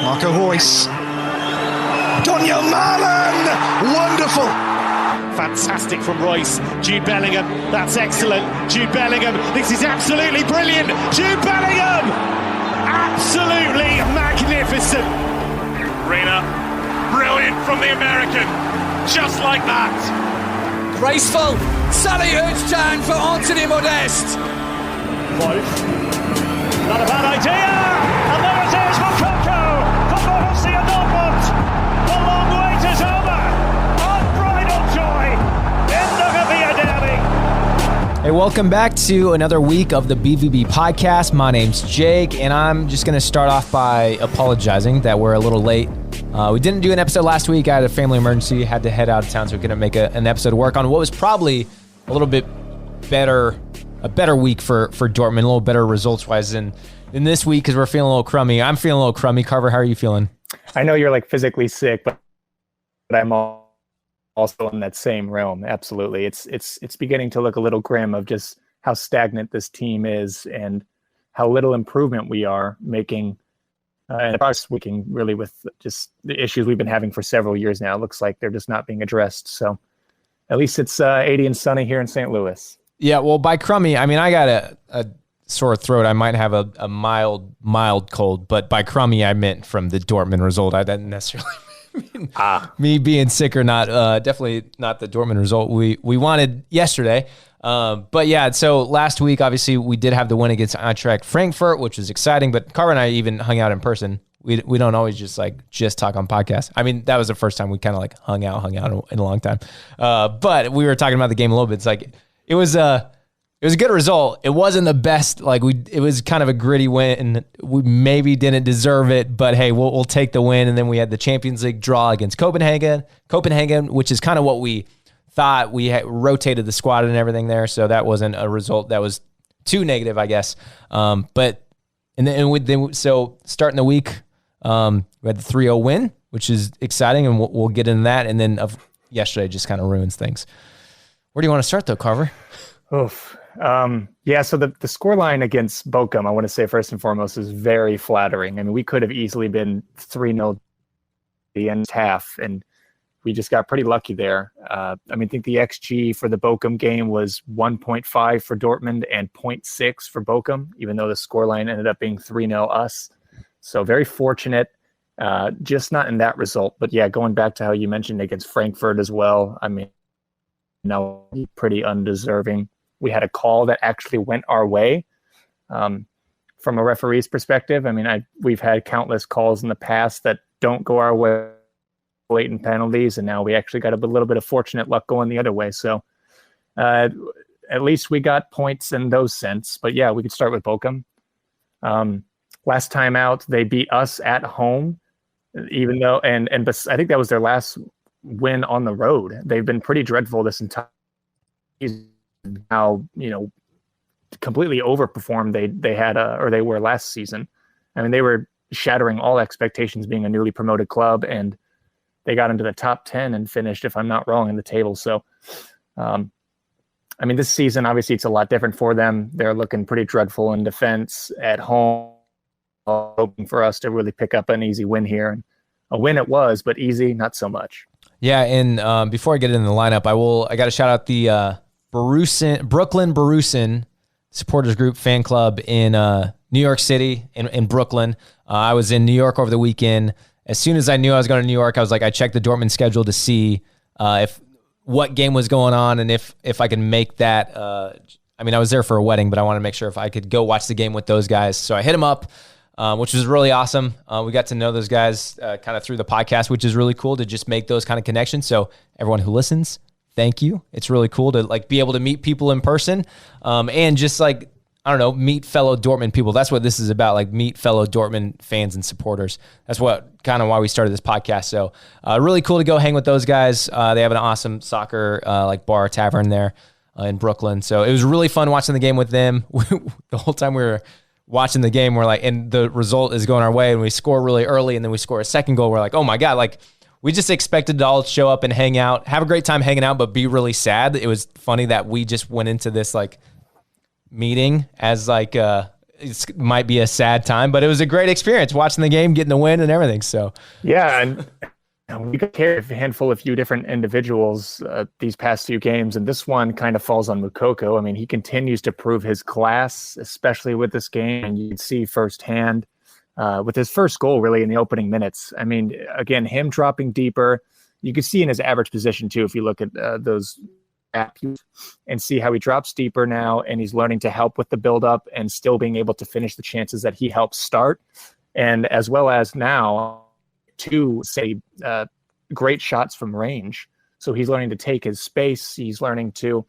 Marco Reus. Daniel Malen! Wonderful! Fantastic from Reus. Jude Bellingham, that's excellent. Jude Bellingham, this is absolutely brilliant. Jude Bellingham! Absolutely magnificent. Reina, brilliant from the American. Just like that. Graceful, salute turn for Anthony Modeste. Wolf, not a bad idea. And there it is for Coco, for Borussia Dortmund. The long wait is over. Unbridled joy in the Revier Derby. Hey, welcome back to another week of the BVB podcast. My name's Jake, and I'm just going to start off by apologizing that we're a little late. We didn't do an episode last week. I had a family emergency, had to head out of town, so we couldn't make an episode work on what was probably a little bit better, a better week for Dortmund, a little better results-wise than this week because we're feeling a little crummy. I'm feeling a little crummy. Carver, how are you feeling? I know you're like physically sick, but I'm also in that same realm. Absolutely. It's beginning to look a little grim of just how stagnant this team is and how little improvement we are making. And us working really with just the issues we've been having for several years now. It looks like they're just not being addressed. So at least it's 80 and sunny here in St. Louis. Yeah, well, by crummy, I mean, I got a sore throat. I might have a mild cold, but by crummy, I meant from the Dortmund result. I didn't necessarily mean me being sick or not. Definitely not the Dortmund result we wanted yesterday. But yeah, so last week, obviously, we did have the win against Eintracht Frankfurt, which was exciting. But Carver and I even hung out in person. We don't always just talk on podcasts. I mean, that was the first time we kind of like hung out in a long time. But we were talking about the game a little bit. It's like it was a good result. It wasn't the best. It was kind of a gritty win. We maybe didn't deserve it, but hey, we'll take the win. And then we had the Champions League draw against Copenhagen, which is kind of what we thought. We had rotated the squad and everything there, so that wasn't a result that was too negative, I guess. So starting the week, we had the 3-0 win, which is exciting, and we'll get into that. And then yesterday just kind of ruins things. Where do you want to start, though, Carver? Oof. Yeah, so the scoreline against Bochum, I want to say first and foremost, is very flattering. I mean, we could have easily been 3-0 the end half, and we just got pretty lucky there. I think the XG for the Bochum game was 1.5 for Dortmund and 0.6 for Bochum, even though the scoreline ended up being 3-0 us. So very fortunate, just not in that result. But yeah, going back to how you mentioned against Frankfurt as well, I mean, pretty undeserving. We had a call that actually went our way from a referee's perspective. I mean, we've had countless calls in the past that don't go our way, blatant penalties, and now we actually got a little bit of fortunate luck going the other way. So at least we got points in those sense. But yeah, we could start with Bochum. Last time out, they beat us at home, even though but I think that was their last win on the road. They've been pretty dreadful this entire season. How completely overperformed they were last season. I mean, they were shattering all expectations, being a newly promoted club, and they got into the top 10 and finished, if I'm not wrong, in the table. So, this season, obviously, it's a lot different for them. They're looking pretty dreadful in defense at home, hoping for us to really pick up an easy win here. And a win it was, but easy, not so much. Yeah, and before I get into the lineup, I got to shout out the Brooklyn Borussia supporters group fan club in New York City, in Brooklyn. I was in New York over the weekend. As soon as I knew I was going to New York, I was like, I checked the Dortmund schedule to see what game was going on and if I could make that. I was there for a wedding, but I wanted to make sure if I could go watch the game with those guys. So I hit them up, which was really awesome. We got to know those guys kind of through the podcast, which is really cool to just make those kind of connections. So everyone who listens, thank you. It's really cool to be able to meet people in person and just meet fellow Dortmund people. That's what this is about, meet fellow Dortmund fans and supporters. That's what kind of why we started this podcast. So really cool to go hang with those guys. They have an awesome soccer bar tavern there in Brooklyn. So it was really fun watching the game with them. The whole time we were watching the game, and the result is going our way, and we score really early, and then we score a second goal. We're like, oh my God, we just expected to all show up and hang out, have a great time hanging out, but be really sad. It was funny that we just went into this meeting as it might be a sad time, but it was a great experience watching the game, getting the win and everything. So yeah, and we could carry a handful of few different individuals these past few games, and this one kind of falls on Moukoko. I mean, he continues to prove his class, especially with this game, and you can see firsthand with his first goal really in the opening minutes. I mean, again, him dropping deeper. You can see in his average position too, if you look at those apps and see how he drops deeper now, and he's learning to help with the build-up and still being able to finish the chances that he helped start, and as well as now to say great shots from range. So he's learning to take his space. He's learning to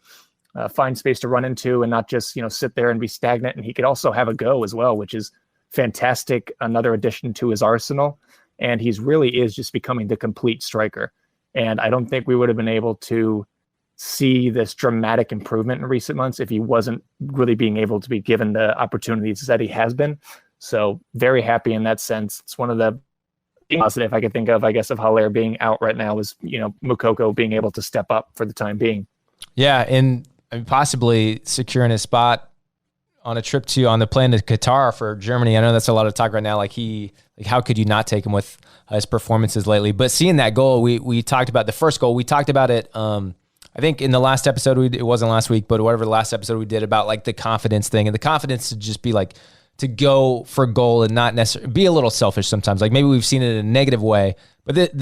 find space to run into and not just sit there and be stagnant. And he could also have a go as well, which is fantastic. Another addition to his arsenal, and he's really is just becoming the complete striker. And I don't think we would have been able to see this dramatic improvement in recent months if he wasn't really being able to be given the opportunities that he has been. So very happy in that sense. It's one of the positive I could think of, I guess, of Haller being out right now is, Moukoko being able to step up for the time being. Yeah, and possibly securing a spot on the plane to Qatar for Germany. I know that's a lot of talk right now. Like how could you not take him with his performances lately? But seeing that goal, we talked about the first goal. We talked about it. I think in the last episode, it wasn't last week, but whatever the last episode we did about like the confidence thing, and the confidence to just be like, to go for goal and not necessarily be a little selfish sometimes. Like maybe we've seen it in a negative way, but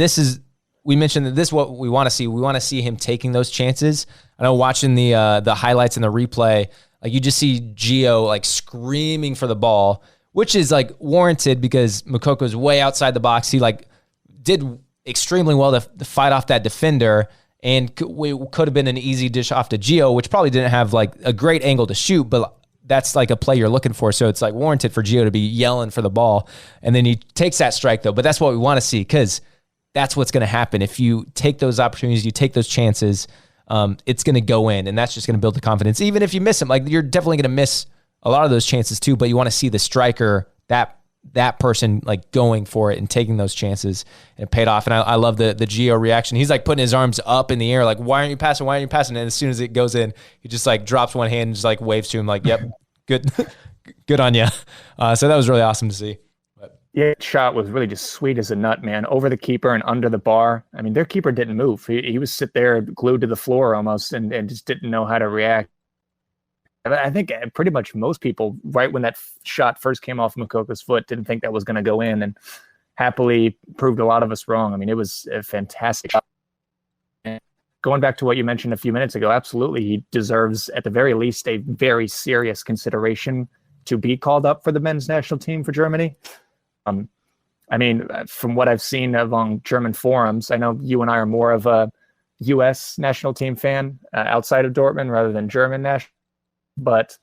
we mentioned that this is what we want to see. We want to see him taking those chances. I know watching the highlights and the replay, like you just see Gio like screaming for the ball, which is like warranted because Moukoko's way outside the box. He like did extremely well to fight off that defender, and could have been an easy dish off to Gio, which probably didn't have like a great angle to shoot, but that's like a play you're looking for. So it's like warranted for Gio to be yelling for the ball. And then he takes that strike though. But that's what we want to see, because that's what's going to happen. If you take those opportunities, you take those chances, it's going to go in, and that's just going to build the confidence. Even if you miss them, like you're definitely going to miss a lot of those chances too, but you want to see the striker, that person like going for it and taking those chances, and it paid off. And I love the Gio reaction. He's like putting his arms up in the air, like, why aren't you passing? Why aren't you passing? And as soon as it goes in, he just like drops one hand and just like waves to him like, yep, good on you. So that was really awesome to see. Yeah, shot was really just sweet as a nut, man. Over the keeper and under the bar. I mean, their keeper didn't move. He was sit there glued to the floor almost, and just didn't know how to react. I think pretty much most people, right when that shot first came off Moukoko's foot, didn't think that was going to go in, and happily proved a lot of us wrong. I mean, it was a fantastic shot. And going back to what you mentioned a few minutes ago, absolutely, he deserves, at the very least, a very serious consideration to be called up for the men's national team for Germany. I mean, from what I've seen along German forums, I know you and I are more of a U.S. national team fan outside of Dortmund rather than German national. But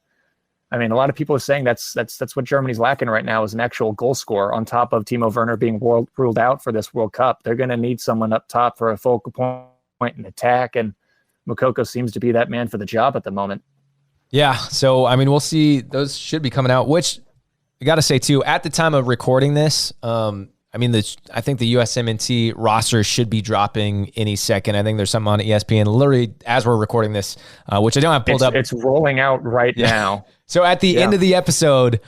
I mean, a lot of people are saying that's what Germany's lacking right now is an actual goal scorer. On top of Timo Werner being ruled out for this World Cup, they're going to need someone up top for a focal point and attack, and Moukoko seems to be that man for the job at the moment. Yeah, so I mean, we'll see. Those should be coming out, which I got to say too, at the time of recording this, I mean, I think the USMNT roster should be dropping any second. I think there's something on ESPN literally as we're recording this, which I don't have pulled up. It's rolling out right now. So at the end of the episode,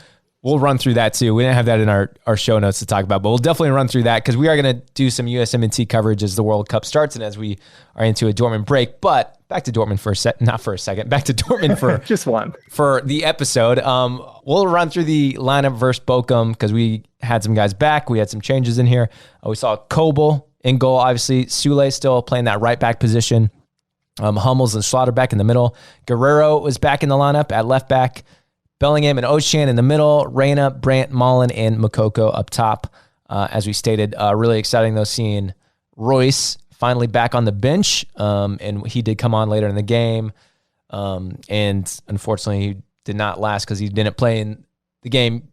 we'll run through that too. We didn't have that in our show notes to talk about, but we'll definitely run through that because we are going to do some USMNT coverage as the World Cup starts and as we are into a Dortmund break. But back to Dortmund back to Dortmund for just one for the episode. We'll run through the lineup versus Bochum because we had some guys back. We had some changes in here. We saw Kobel in goal. Obviously, Sule still playing that right back position. Hummels and Schlotterbeck in the middle. Guerrero was back in the lineup at left back. Bellingham and Özcan in the middle. Reina, Brandt, Malen, and Moukoko up top. As we stated, really exciting though seeing Royce finally back on the bench. And he did come on later in the game. And unfortunately, he did not last because he didn't play in the game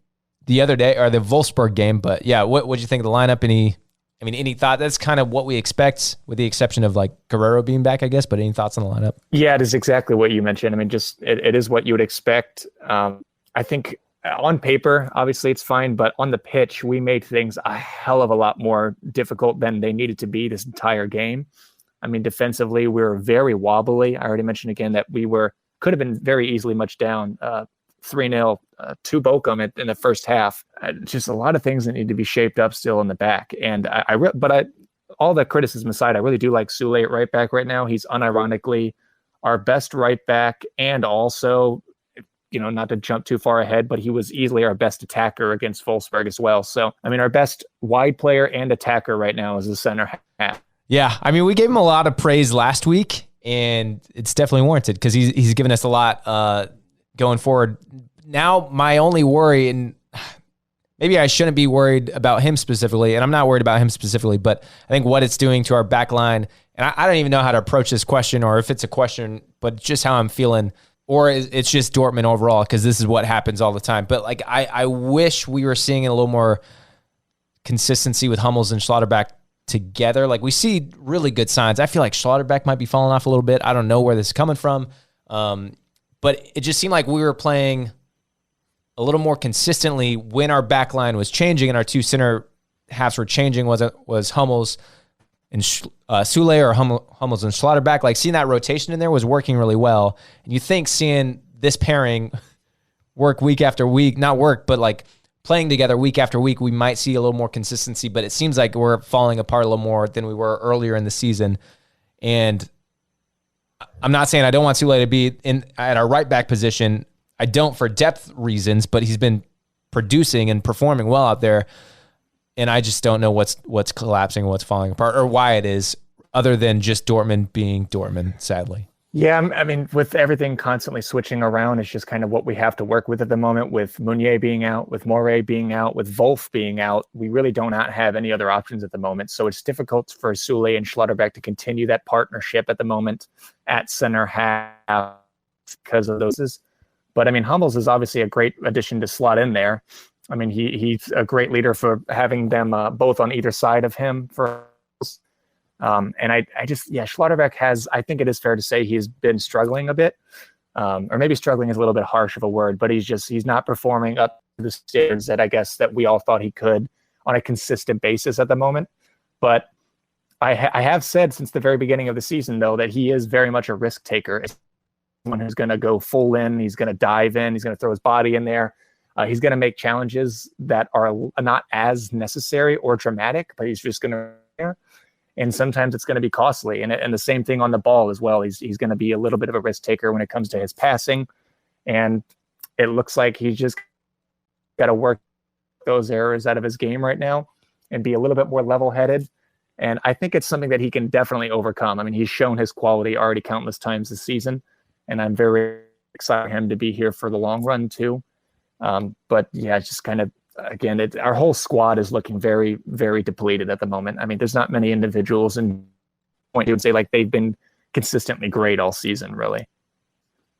the other day, or the Wolfsburg game. But yeah, what did you think of the lineup? Any thought? That's kind of what we expect, with the exception of like Guerrero being back, I guess. But any thoughts on the lineup? Yeah, it is exactly what you mentioned. I mean, just it is what you would expect. I think on paper, obviously it's fine, but on the pitch, we made things a hell of a lot more difficult than they needed to be this entire game. I mean, defensively, we were very wobbly. I already mentioned again that we could have been very easily much down 3-0 to Bochum in the first half. Just a lot of things that need to be shaped up still in the back. And all the criticism aside, I really do like Sule at right back right now. He's unironically our best right back, and also, not to jump too far ahead, but he was easily our best attacker against Wolfsburg as well. So, our best wide player and attacker right now is the center half. Yeah, we gave him a lot of praise last week, and it's definitely warranted because he's given us a lot going forward. Now, my only worry, and maybe I shouldn't be worried about him specifically, and I'm not worried about him specifically, but I think what it's doing to our back line, and I don't even know how to approach this question, or if it's a question, but just how I'm feeling, or it's just Dortmund overall, because this is what happens all the time. But I wish we were seeing a little more consistency with Hummels and Schlotterbeck together. We see really good signs. I feel like Schlotterbeck might be falling off a little bit. I don't know where this is coming from. But it just seemed like we were playing a little more consistently when our back line was changing and our two center halves were changing, was Hummels and Sule, or Hummels and Schlotterbeck. Seeing that rotation in there was working really well. And you think seeing this pairing work week after week, not work, but playing together week after week, we might see a little more consistency, but it seems like we're falling apart a little more than we were earlier in the season. And I'm not saying I don't want Sule to be at our right back position. I don't for depth reasons, but he's been producing and performing well out there. And I just don't know what's collapsing, what's falling apart, or why it is, other than just Dortmund being Dortmund, sadly. Yeah, with everything constantly switching around, it's just kind of what we have to work with at the moment, with Meunier being out, with Morey being out, with Wolf being out. We really do not have any other options at the moment. So it's difficult for Sule and Schlotterbeck to continue that partnership at the moment at center half because of those. But Hummels is obviously a great addition to slot in there. He's a great leader for having them both on either side of him and Schlotterbeck I think it is fair to say he's been struggling a bit, or maybe struggling is a little bit harsh of a word, but he's not performing up to the standards that I guess that we all thought he could on a consistent basis at the moment. But I have said since the very beginning of the season, though, that he is very much a risk taker. Someone who's going to go full in, he's going to dive in, he's going to throw his body in there. He's going to make challenges that are not as necessary or dramatic, but he's just going to, and sometimes it's going to be costly. And the same thing on the ball as well. He's going to be a little bit of a risk taker when it comes to his passing. And it looks like he's just got to work those errors out of his game right now and be a little bit more level-headed. And I think it's something that he can definitely overcome. He's shown his quality already countless times this season, and I'm very excited for him to be here for the long run too. But yeah, it's just kind of, again, our whole squad is looking very, very depleted at the moment. There's not many individuals in point you would say they've been consistently great all season, really.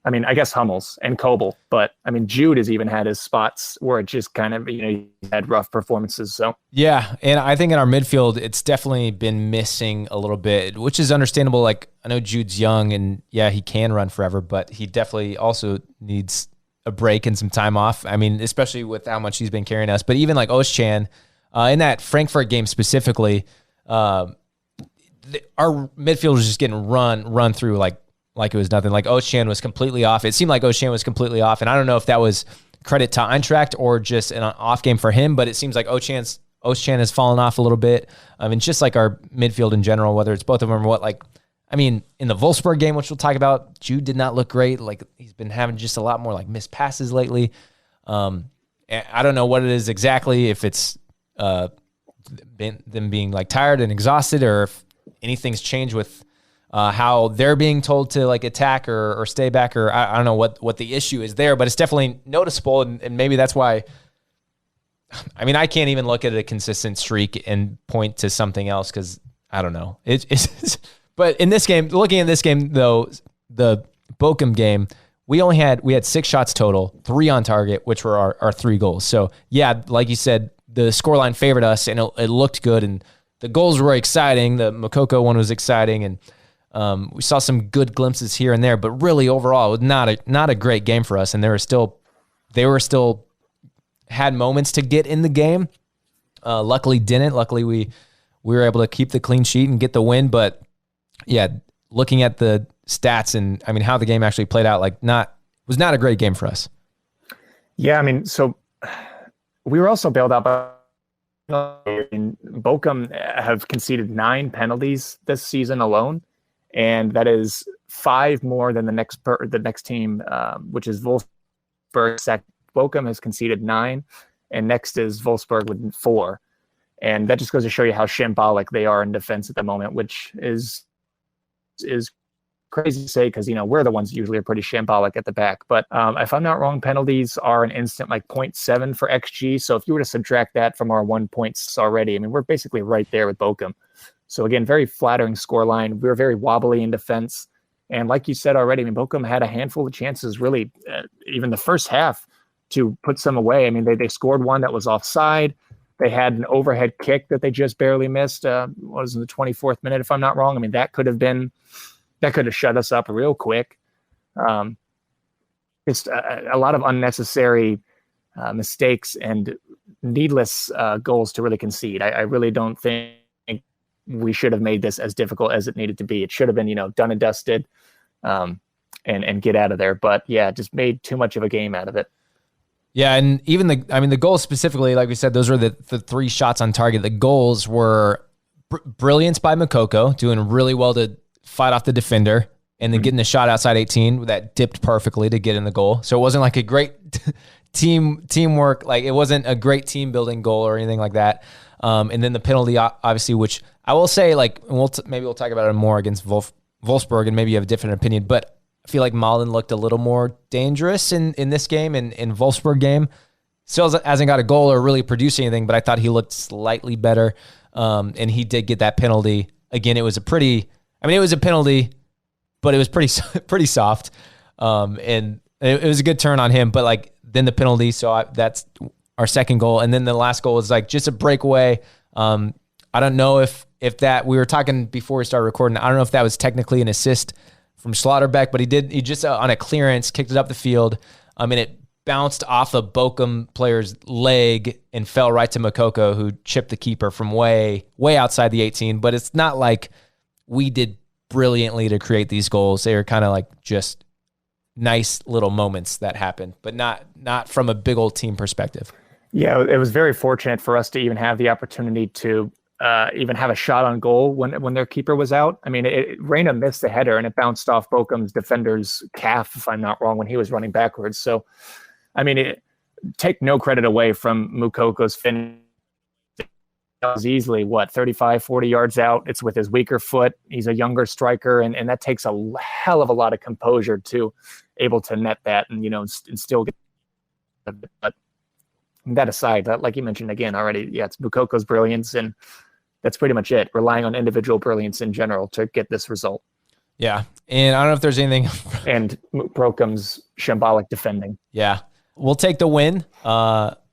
I guess Hummels and Kobel, but Jude has even had his spots where it just kind of, he had rough performances. So yeah, and I think in our midfield, it's definitely been missing a little bit, which is understandable. I know Jude's young, and yeah, he can run forever, but he definitely also needs a break and some time off. Especially with how much he's been carrying us. But even Özcan, in that Frankfurt game specifically, our midfield was just getting run through like it was nothing. Özcan was completely off. It seemed like Özcan was completely off, and I don't know if that was credit to Eintracht or just an off game for him, but it seems like Özcan has fallen off a little bit. Just our midfield in general, whether it's both of them or what, in the Wolfsburg game, which we'll talk about, Jude did not look great. He's been having just a lot more missed passes lately. I don't know what it is exactly, if it's them being tired and exhausted, or if anything's changed with how they're being told to attack or stay back, or I don't know what the issue is there, but it's definitely noticeable, and maybe that's why. I can't even look at a consistent streak and point to something else because I don't know. It's but in this game, looking at this game though, the Bochum game, we had 6 shots total, 3 on target, which were our 3 goals. So yeah, like you said, the scoreline favored us, and it looked good, and the goals were exciting. The Moukoko one was exciting, and we saw some good glimpses here and there. But really, overall, it was not a great game for us, and they were still had moments to get in the game. Luckily, didn't. Luckily, we were able to keep the clean sheet and get the win. But yeah, looking at the stats and how the game actually played out, was not a great game for us. Yeah, I mean, so we were also bailed out by Bochum have conceded 9 penalties this season alone, and that is 5 more than the next team, which is Wolfsburg. Bochum has conceded 9, and next is Wolfsburg with 4. And that just goes to show you how shambolic they are in defense at the moment, which is crazy to say because, we're the ones that usually are pretty shambolic at the back. But if I'm not wrong, penalties are an instant like 0.7 for XG. So if you were to subtract that from our 1 points already, I mean, we're basically right there with Bochum. So again, very flattering scoreline. We were very wobbly in defense. And like you said already, I mean, Bochum had a handful of chances really, even the first half, to put some away. I mean, they scored one that was offside. They had an overhead kick that they just barely missed. Was in the 24th minute, if I'm not wrong. I mean, that could have shut us up real quick. Just a lot of unnecessary mistakes and needless goals to really concede. I really don't think we should have made this as difficult as it needed to be. It should have been, done and dusted, and get out of there. But yeah, just made too much of a game out of it. Yeah, and even the goals specifically, like we said, those were the 3 shots on target. The goals were brilliance by Moukoko, doing really well to fight off the defender, and then getting the shot outside 18 that dipped perfectly to get in the goal. So it wasn't like a great teamwork, like it wasn't a great team building goal or anything like that. And then the penalty, obviously, which I will say, like, maybe we'll talk about it more against Wolfsburg, and maybe you have a different opinion, but I feel like Malen looked a little more dangerous in this game, in Wolfsburg game. Still hasn't got a goal or really produced anything, but I thought he looked slightly better. And he did get that penalty. Again, it was a penalty, but it was pretty soft. And it was a good turn on him, but like then the penalty. So that's our second goal. And then the last goal was like just a breakaway. I don't know if that, we were talking before we started recording, I don't know if that was technically an assist from Schlotterbeck, but he just on a clearance kicked it up the field. And it bounced off a Bochum player's leg and fell right to Moukoko, who chipped the keeper from way outside the 18. But it's not like we did brilliantly to create these goals. They were kind of like just nice little moments that happened, but not from a big old team perspective. Yeah, it was very fortunate for us to even have the opportunity to even have a shot on goal when their keeper was out. I mean, Reina missed the header and it bounced off Bochum's defender's calf, if I'm not wrong, when he was running backwards. So, I mean, take no credit away from Moukoko's finish. That was easily, 35, 40 yards out. It's with his weaker foot. He's a younger striker, and that takes a hell of a lot of composure to able to net that and, and still get. But that aside, like you mentioned again already, yeah, it's Moukoko's brilliance, and that's pretty much it. Relying on individual brilliance in general to get this result. Yeah, and I don't know if there's anything. And Bochum's shambolic defending. Yeah, we'll take the win.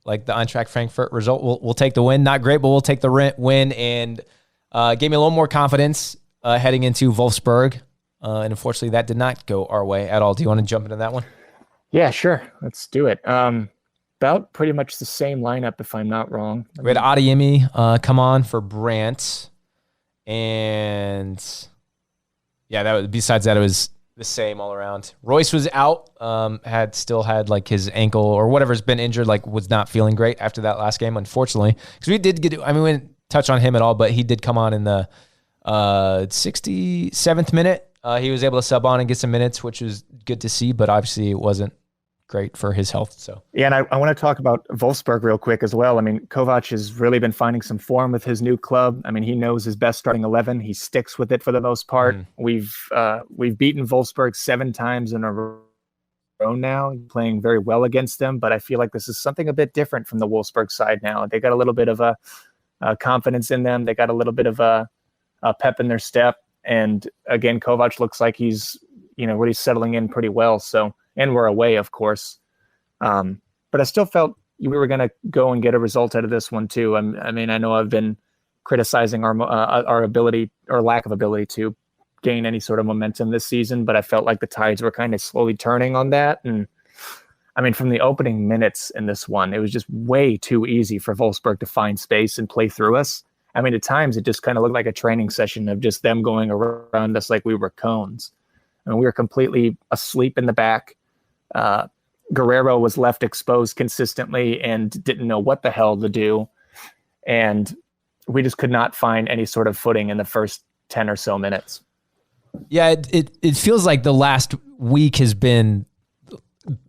Like the Eintracht Frankfurt result, we'll take the win. Not great, but we'll take the win, and gave me a little more confidence heading into Wolfsburg. And unfortunately, that did not go our way at all. Do you want to jump into that one? Yeah, sure. Let's do it. About pretty much the same lineup, if I'm not wrong. We had Adeyemi come on for Brandt, and yeah, besides that, it was the same all around. Royce was out, still had like his ankle or whatever's been injured, like was not feeling great after that last game, unfortunately. Because we didn't touch on him at all, but he did come on in the 67th minute. He was able to sub on and get some minutes, which was good to see, but obviously it wasn't great for his health. So yeah, and I want to talk about Wolfsburg real quick as well. I mean, Kovac has really been finding some form with his new club. I mean, he knows his best starting 11. He sticks with it for the most part. We've beaten Wolfsburg 7 times in a row now, playing very well against them. But I feel like this is something a bit different from the Wolfsburg side now. They got a little bit of a confidence in them. They got a little bit of a pep in their step. And again, Kovac looks like he's really settling in pretty well. So. And we're away, of course. But I still felt we were going to go and get a result out of this one, too. I mean, I know I've been criticizing our ability or lack of ability to gain any sort of momentum this season, but I felt like the tides were kind of slowly turning on that. And I mean, from the opening minutes in this one, it was just way too easy for Wolfsburg to find space and play through us. I mean, at times it just kind of looked like a training session of just them going around us like we were cones. I mean, we were completely asleep in the back. Guerrero was left exposed consistently and didn't know what the hell to do. And we just could not find any sort of footing in the first 10 or so minutes. Yeah, it feels like the last week has been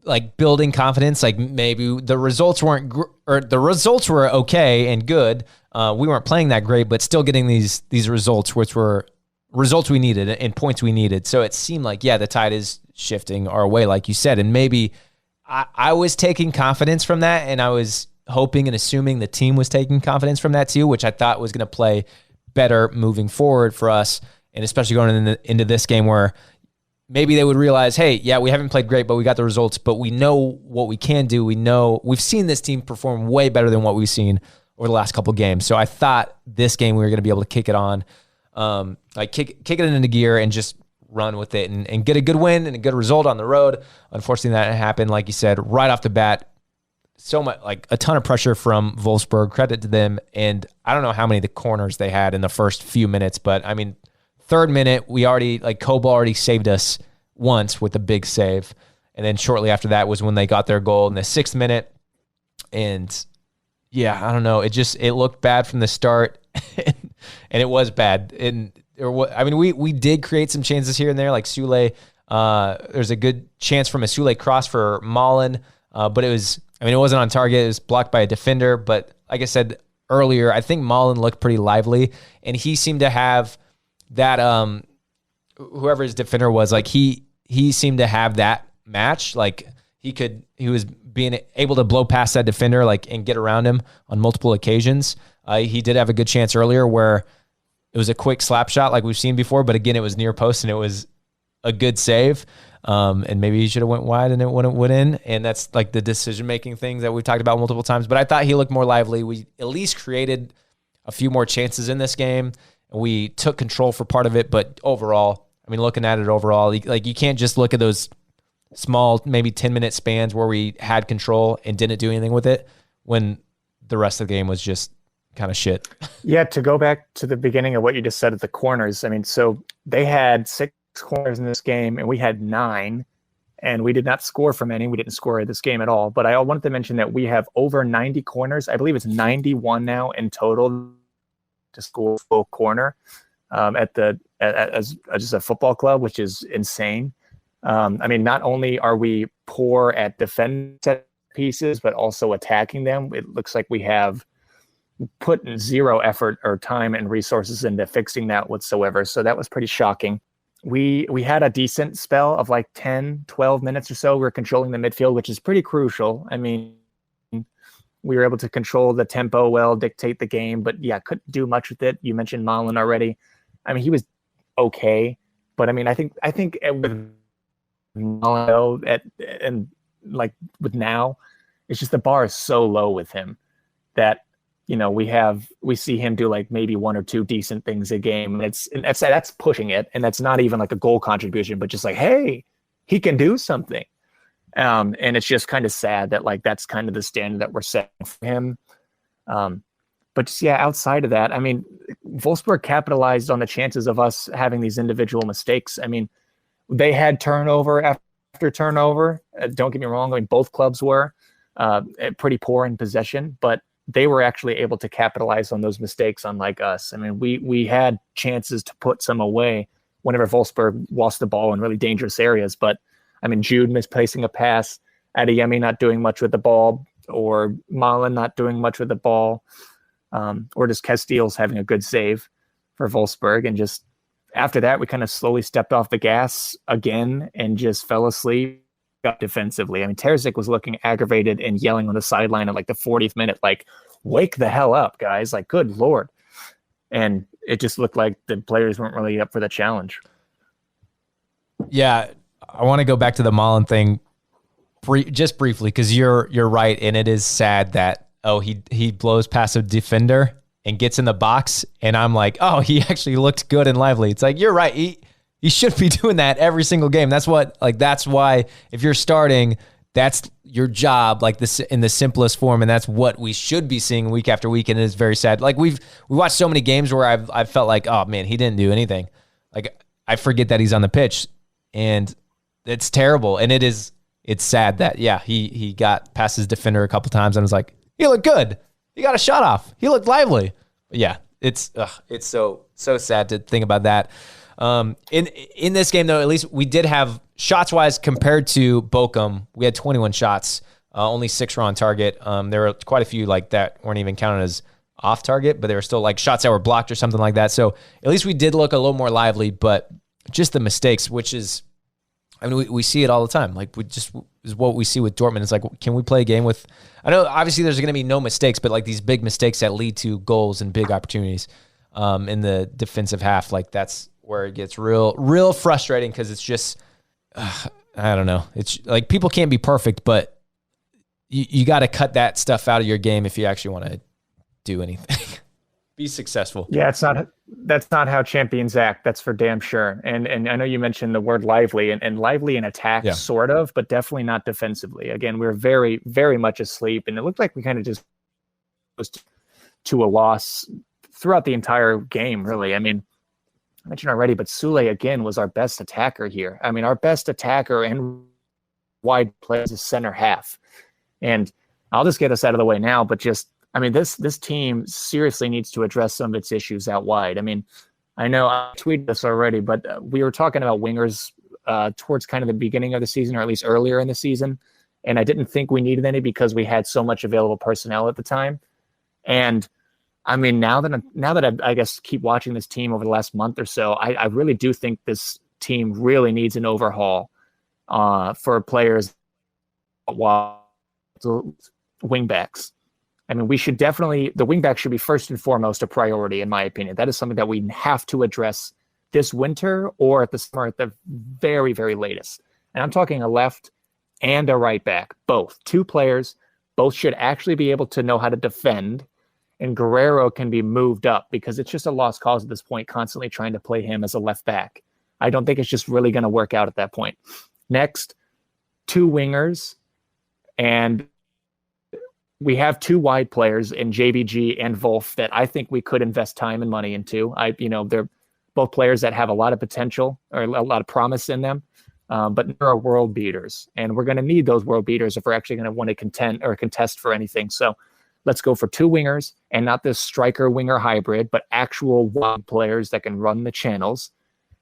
like building confidence. Like maybe the results weren't, or the results were okay and good. We weren't playing that great, but still getting these results, which were results we needed and points we needed. So it seemed like, yeah, the tide is shifting our way, like you said. And maybe I was taking confidence from that, and I was hoping and assuming the team was taking confidence from that too, which I thought was going to play better moving forward for us. And especially going into this game where maybe they would realize, hey, yeah, we haven't played great, but we got the results, but we know what we can do. We know we've seen this team perform way better than what we've seen over the last couple of games. So I thought this game we were going to be able to kick it on, kick it into gear and just run with it and get a good win and a good result on the road. Unfortunately, that happened, like you said, right off the bat. So much, like a ton of pressure from Wolfsburg. Credit to them. And I don't know how many of the corners they had in the first few minutes, but I mean, third minute, we already, like Koba already saved us once with a big save. And then shortly after that was when they got their goal in the 6th minute. And yeah, I don't know. It looked bad from the start and it was bad. We did create some chances here and there, like Sule. There's a good chance from a Sule cross for Malen. But it wasn't on target. It was blocked by a defender. But like I said earlier, I think Malen looked pretty lively and he seemed to have that whoever his defender was, like he seemed to have that match. Like he was being able to blow past that defender, like, and get around him on multiple occasions. He did have a good chance earlier where it was a quick slap shot like we've seen before, but again, it was near post and it was a good save. And maybe he should have went wide and it wouldn't went in. And that's like the decision-making things that we've talked about multiple times, but I thought he looked more lively. We at least created a few more chances in this game. We took control for part of it, but overall, I mean, looking at it overall, like you can't just look at those small, maybe 10-minute spans where we had control and didn't do anything with it when the rest of the game was just kind of shit. Yeah, to go back to the beginning of what you just said at the corners, I mean, so they had 6 corners in this game and we had 9, and we did not score from any. We didn't score this game at all, but I wanted to mention that we have over 90 corners. I believe it's 91 now in total to score full corner as just a football club, which is insane. I mean, not only are we poor at defending set pieces, but also attacking them. It looks like we have put zero effort or time and resources into fixing that whatsoever. So that was pretty shocking. We had a decent spell of like 10, 12 minutes or so. We were controlling the midfield, which is pretty crucial. I mean, we were able to control the tempo well, dictate the game, but yeah, couldn't do much with it. You mentioned Malen already. I mean, he was okay, but I mean, I think with Malen and like with now, it's just the bar is so low with him that, you know, we see him do like maybe 1 or 2 decent things a game. And that's pushing it. And that's not even like a goal contribution, but just like, hey, he can do something. And it's just kind of sad that like that's kind of the standard that we're setting for him. But just, yeah, outside of that, I mean, Wolfsburg capitalized on the chances of us having these individual mistakes. I mean, they had turnover after turnover. Don't get me wrong. I mean, both clubs were pretty poor in possession, but they were actually able to capitalize on those mistakes, unlike us. I mean, we had chances to put some away whenever Wolfsburg lost the ball in really dangerous areas, but I mean, Jude misplacing a pass, Adeyemi not doing much with the ball, or Malen not doing much with the ball, or just Castiles having a good save for Wolfsburg. And just after that, we kind of slowly stepped off the gas again and just fell asleep defensively. I mean, Terzic was looking aggravated and yelling on the sideline at like the 40th minute, like, wake the hell up, guys. Like, good Lord. And it just looked like the players weren't really up for the challenge. Yeah. I want to go back to the Malen thing just briefly, because you're right, and it is sad that he blows past a defender and gets in the box, and I'm like, oh, he actually looked good and lively. It's like, you're right, he should be doing that every single game. That's why if you're starting, that's your job, like this in the simplest form, and that's what we should be seeing week after week. And it is very sad. Like we watched so many games where I've felt like, oh man, he didn't do anything. Like I forget that he's on the pitch, and it's terrible. And it is it's sad that, he got past his defender a couple times and was like, he looked good. He got a shot off. He looked lively. But yeah, it's so sad to think about that. In this game, though, at least we did have shots-wise compared to Bochum, we had 21 shots. Only 6 were on target. There were quite a few like that weren't even counted as off target, but they were still like shots that were blocked or something like that. So at least we did look a little more lively, but just the mistakes, which is, I mean, we see it all the time. Like, we just is what we see with Dortmund. It's like, can we play a game with, I know obviously there's going to be no mistakes, but like these big mistakes that lead to goals and big opportunities in the defensive half, like that's where it gets real frustrating, because it's just, I don't know. It's like, people can't be perfect, but you got to cut that stuff out of your game if you actually want to do anything. Be successful. Yeah, that's not how champions act. That's for damn sure. And I know you mentioned the word lively, and lively in attack, sort of, but definitely not defensively. Again, we were very, very much asleep, and it looked like we kind of just was to a loss throughout the entire game, really. I mean, I mentioned already, but Sule, again, was our best attacker here. I mean, our best attacker and wide play is center half. And I'll just get us out of the way now, but just, I mean, this team seriously needs to address some of its issues out wide. I mean, I know I tweeted this already, but we were talking about wingers towards kind of the beginning of the season, or at least earlier in the season. And I didn't think we needed any because we had so much available personnel at the time. And I mean, now that I guess keep watching this team over the last month or so, I really do think this team really needs an overhaul for players wingbacks. I mean, we should definitely, the wingback should be first and foremost a priority, in my opinion. That is something that we have to address this winter or at the summer at the very, very latest. And I'm talking a left and a right back, both. 2 players, both should actually be able to know how to defend, and Guerrero can be moved up, because it's just a lost cause at this point, constantly trying to play him as a left back. I don't think it's just really going to work out at that point. Next, 2 wingers, and we have 2 wide players in JBG and Wolf that I think we could invest time and money into. They're both players that have a lot of potential or a lot of promise in them, but they're world beaters, and we're going to need those world beaters if we're actually going to want to contest for anything. So let's go for 2 wingers, and not this striker winger hybrid, but actual wide players that can run the channels,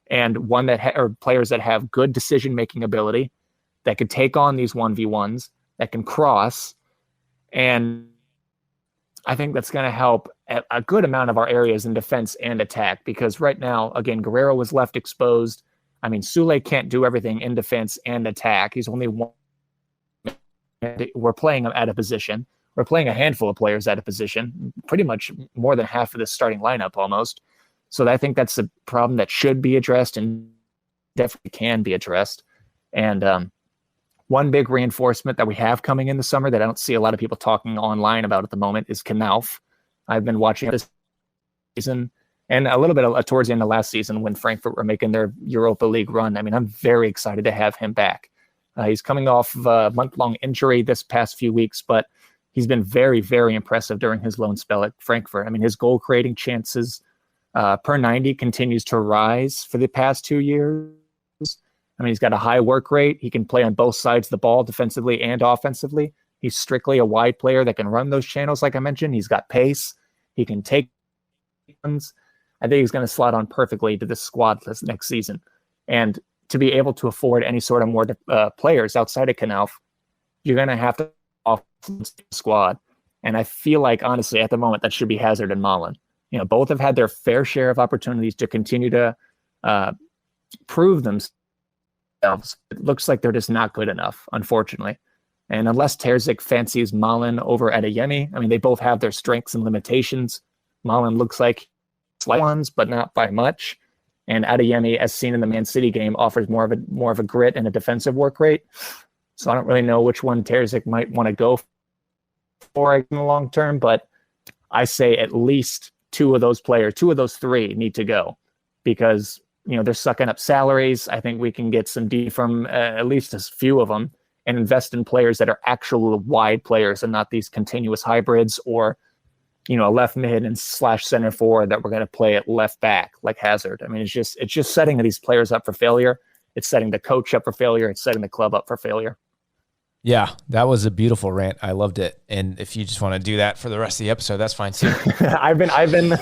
and one that or players that have good decision making ability, that could take on these 1v1s, that can cross. And I think that's going to help a good amount of our areas in defense and attack, because right now, again, Guerrero was left exposed. I mean, Sule can't do everything in defense and attack. He's only one. We're playing him at a position. We're playing a handful of players at a position, pretty much more than half of the starting lineup almost. So I think that's a problem that should be addressed and definitely can be addressed. And one big reinforcement that we have coming in the summer that I don't see a lot of people talking online about at the moment is Knauf. I've been watching this season and a little bit towards the end of last season when Frankfurt were making their Europa League run. I mean, I'm very excited to have him back. He's coming off of a month-long injury this past few weeks, but he's been very, very impressive during his loan spell at Frankfurt. I mean, his goal-creating chances per 90 continues to rise for the past 2 years. I mean, he's got a high work rate. He can play on both sides of the ball, defensively and offensively. He's strictly a wide player that can run those channels, like I mentioned. He's got pace. He can take runs. I think he's going to slot on perfectly to the squad this next season. And to be able to afford any sort of more players outside of Knauf, you're going to have to off the squad. And I feel like, honestly, at the moment, that should be Hazard and Malen. You know, both have had their fair share of opportunities to continue to prove themselves. It looks like they're just not good enough, unfortunately. And unless Terzic fancies Malen over Adeyemi, I mean, they both have their strengths and limitations. Malen looks like slight ones, but not by much. And Adeyemi, as seen in the Man City game, offers more of a grit and a defensive work rate. So I don't really know which one Terzic might want to go for in the long term, but I say at least 2 of those 3 need to go, because they're sucking up salaries. I think we can get some D from at least a few of them and invest in players that are actual wide players and not these continuous hybrids or, a left mid and / center forward that we're going to play at left back like Hazard. I mean, it's just setting these players up for failure. It's setting the coach up for failure. It's setting the club up for failure. Yeah, that was a beautiful rant. I loved it. And if you just want to do that for the rest of the episode, that's fine too. I've been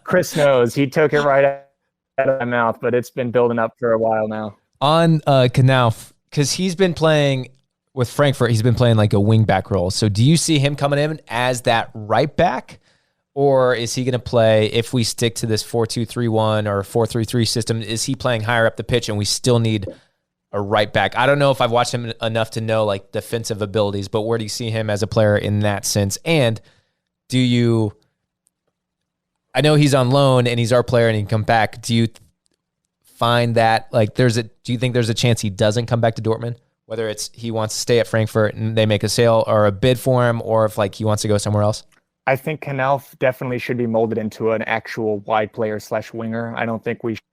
Chris knows he took it right out of my mouth, but it's been building up for a while now. On Knauf, because he's been playing with Frankfurt, he's been playing like a wing back role. So do you see him coming in as that right back? Or is he going to play, if we stick to this 4-2-3-1 or 4-3-3 system, is he playing higher up the pitch and we still need a right back? I don't know if I've watched him enough to know like defensive abilities, but where do you see him as a player in that sense? And I know he's on loan and he's our player and he can come back. Do you find that like do you think there's a chance he doesn't come back to Dortmund? Whether it's he wants to stay at Frankfurt and they make a sale or a bid for him, or if like he wants to go somewhere else? I think Knauf definitely should be molded into an actual wide player / winger. I don't think we should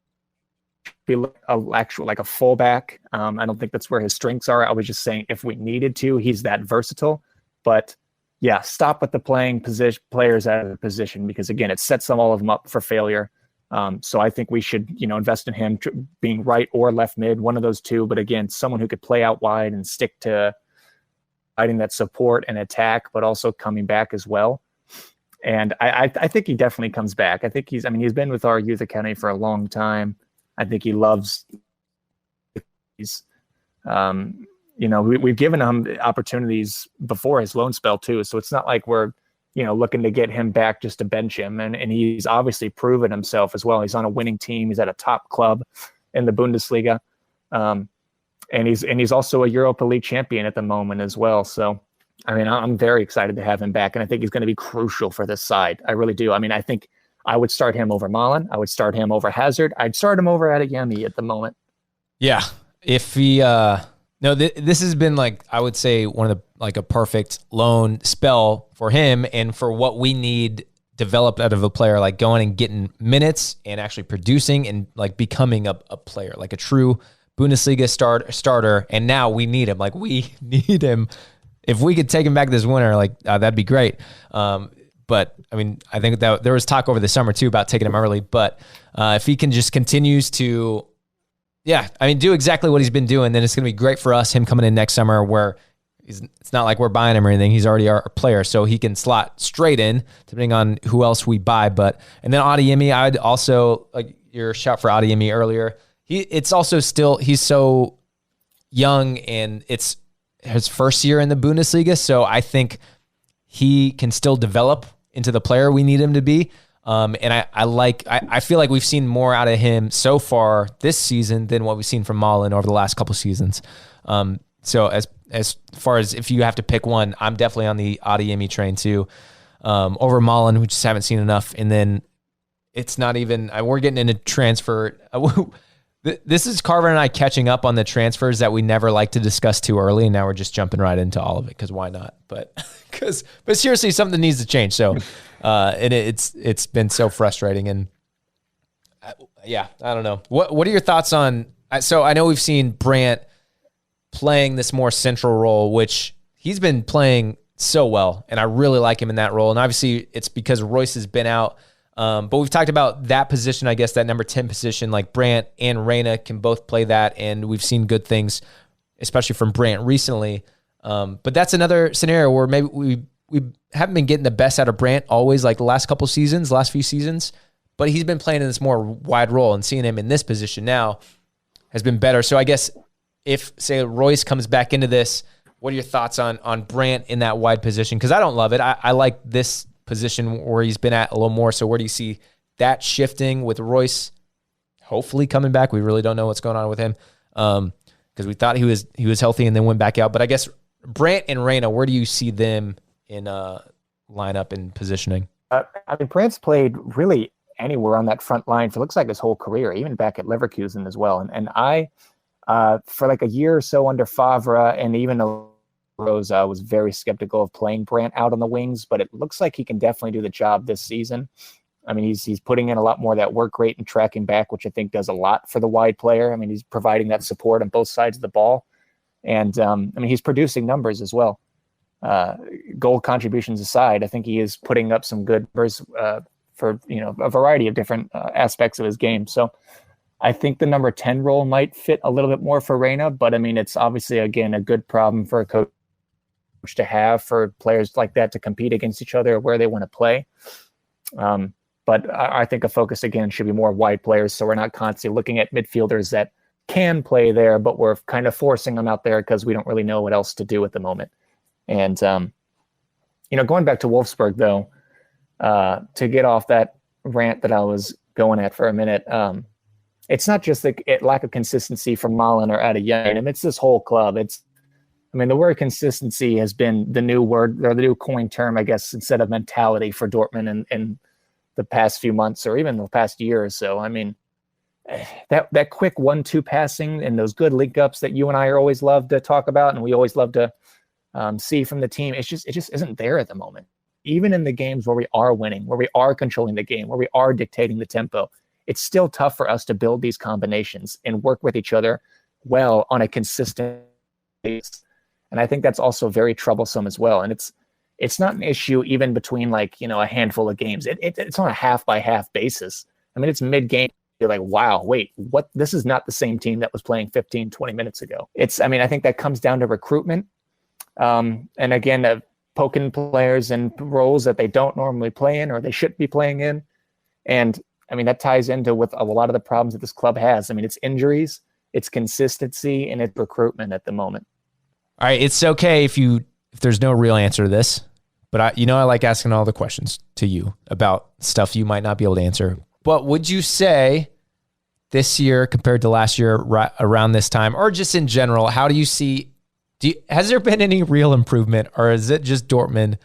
be like a fullback. I don't think that's where his strengths are. I was just saying if we needed to, he's that versatile. But yeah, stop with the players out of the position, because again, it sets all of them up for failure. So I think we should, invest in him being right or left mid, one of those two. But again, someone who could play out wide and stick to providing that support and attack, but also coming back as well. And I think he definitely comes back. I think he's been with our youth academy for a long time. I think he loves these. We've given him opportunities before his loan spell too. So it's not like we're, looking to get him back just to bench him. And he's obviously proven himself as well. He's on a winning team. He's at a top club in the Bundesliga. And he's also a Europa League champion at the moment as well. So, I'm very excited to have him back, and I think he's going to be crucial for this side. I really do. I think I would start him over Malen. I would start him over Hazard. I'd start him over Adeyemi at the moment. Yeah. If he, this has been like, I would say one of the, like a perfect loan spell for him and for what we need developed out of a player, like going and getting minutes and actually producing and like becoming a player, like a true Bundesliga starter. And now we need him. Like we need him. If we could take him back this winter, like that'd be great. But I think that there was talk over the summer too about taking him early. But if he can just continues to, do exactly what he's been doing, then it's going to be great for us. Him coming in next summer, where it's not like we're buying him or anything. He's already our player, so he can slot straight in depending on who else we buy. And then Adeyemi, I'd also like your shout for Adeyemi earlier. He's so young and it's his first year in the Bundesliga, so I think he can still develop into the player we need him to be. And I feel like we've seen more out of him so far this season than what we've seen from Malen over the last couple seasons. So as far as if you have to pick one, I'm definitely on the Adeyemi train too, over Malen, we just haven't seen enough. And then it's not even, we're getting into transfer. This is Carver and I catching up on the transfers that we never like to discuss too early, and now we're just jumping right into all of it because why not? But seriously, something needs to change. So, and it's been so frustrating, and I don't know. What are your thoughts on? So I know we've seen Brandt playing this more central role, which he's been playing so well, and I really like him in that role. And obviously, it's because Royce has been out. But we've talked about that position, I guess, that number 10 position, like Brandt and Reina can both play that, and we've seen good things, especially from Brandt recently. But that's another scenario where maybe we haven't been getting the best out of Brandt always, like the last few seasons, but he's been playing in this more wide role, and seeing him in this position now has been better. So I guess if, say, Royce comes back into this, what are your thoughts on Brandt in that wide position? Because I don't love it. I like this position where he's been at a little more. So where do you see that shifting with Royce hopefully coming back? We really don't know what's going on with him because we thought he was healthy and then went back out. But I guess Brandt and Reina, where do you see them in lineup and positioning? Brandt's played really anywhere on that front line for looks like his whole career, even back at Leverkusen as well. And I, for like a year or so under Favre and even Rosa, was very skeptical of playing Brandt out on the wings, but it looks like he can definitely do the job this season. He's putting in a lot more of that work rate and tracking back, which I think does a lot for the wide player. He's providing that support on both sides of the ball. And he's producing numbers as well. Goal contributions aside, I think he is putting up some good numbers for a variety of different aspects of his game. So I think the number 10 role might fit a little bit more for Reyna, but I mean, it's obviously, again, a good problem for a coach to have, for players like that to compete against each other where they want to play. But I think a focus, again, should be more wide players, so we're not constantly looking at midfielders that can play there, but we're kind of forcing them out there because we don't really know what else to do at the moment. And, going back to Wolfsburg, though, to get off that rant that I was going at for a minute, it's not just the lack of consistency from Malen or Adeyemi. It's this whole club. The word consistency has been the new word, or the new coin term, I guess, instead of mentality for Dortmund in the past few months, or even the past year or so. I mean, that quick 1-2 passing and those good link ups that you and I are always love to talk about, and we always love to see from the team, it just isn't there at the moment. Even in the games where we are winning, where we are controlling the game, where we are dictating the tempo, it's still tough for us to build these combinations and work with each other well on a consistent basis. And I think that's also very troublesome as well. And it's not an issue even between a handful of games. It's on a half by half basis. I mean, it's mid game. You're like, wow, wait, what? This is not the same team that was playing 15, 20 minutes ago. I think that comes down to recruitment. And again, poking players in roles that they don't normally play in, or they shouldn't be playing in. And that ties into with a lot of the problems that this club has. It's injuries, it's consistency, and it's recruitment at the moment. All right, it's okay if there's no real answer to this, but I like asking all the questions to you about stuff you might not be able to answer. But would you say this year compared to last year around this time, or just in general, how do you see, has there been any real improvement, or is it just Dortmund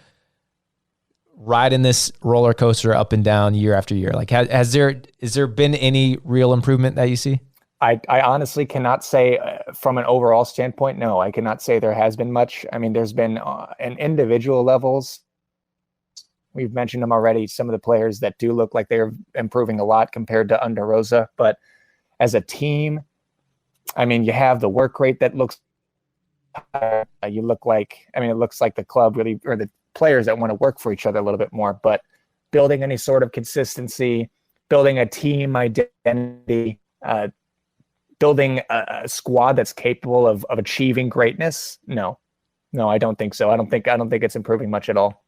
riding this roller coaster up and down year after year? Like, has there been any real improvement that you see? I honestly cannot say from an overall standpoint. No, I cannot say there has been much. There's been in individual levels. We've mentioned them already. Some of the players that do look like they're improving a lot compared to under Rosa. But as a team, you have the work rate that looks. It looks like the club really, or the players that want to work for each other a little bit more. But building any sort of consistency, building a team identity, building a squad that's capable of achieving greatness. No, I don't think so. I don't think it's improving much at all.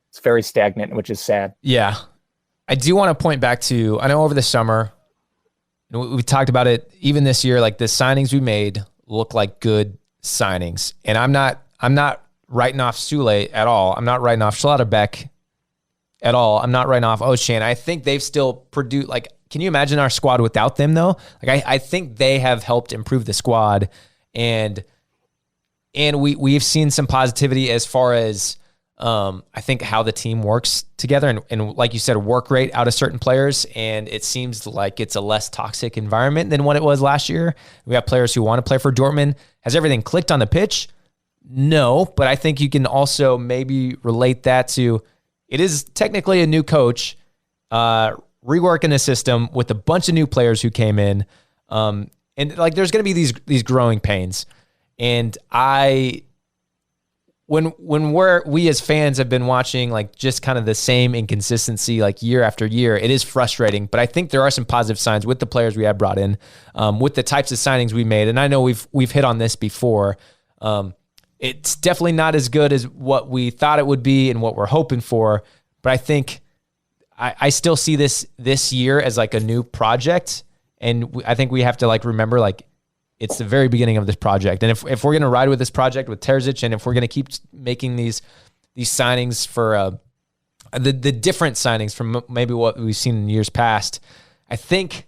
It's very stagnant, which is sad. Yeah. I do want to point back to, I know over the summer, we talked about it even this year, like the signings we made look like good signings. And I'm not writing off Sule at all. I'm not writing off Schlotterbeck at all. I'm not writing off O'Shane. I think they've still produced, can you imagine our squad without them though? I think they have helped improve the squad, and we've seen some positivity as far as I think how the team works together, and like you said, work rate out of certain players, and it seems like it's a less toxic environment than what it was last year. We have players who want to play for Dortmund. Has everything clicked on the pitch? No, but I think you can also maybe relate that to, it is technically a new coach, reworking the system with a bunch of new players who came in. And there's going to be these growing pains. And when we as fans have been watching just kind of the same inconsistency year after year, it is frustrating. But I think there are some positive signs with the players we have brought in, with the types of signings we made. And I know we've hit on this before. It's definitely not as good as what we thought it would be and what we're hoping for. But I think I still see this year as a new project. And I think we have to remember it's the very beginning of this project. And if we're going to ride with this project with Terzic, and if we're going to keep making these signings for the different signings from maybe what we've seen in years past, I think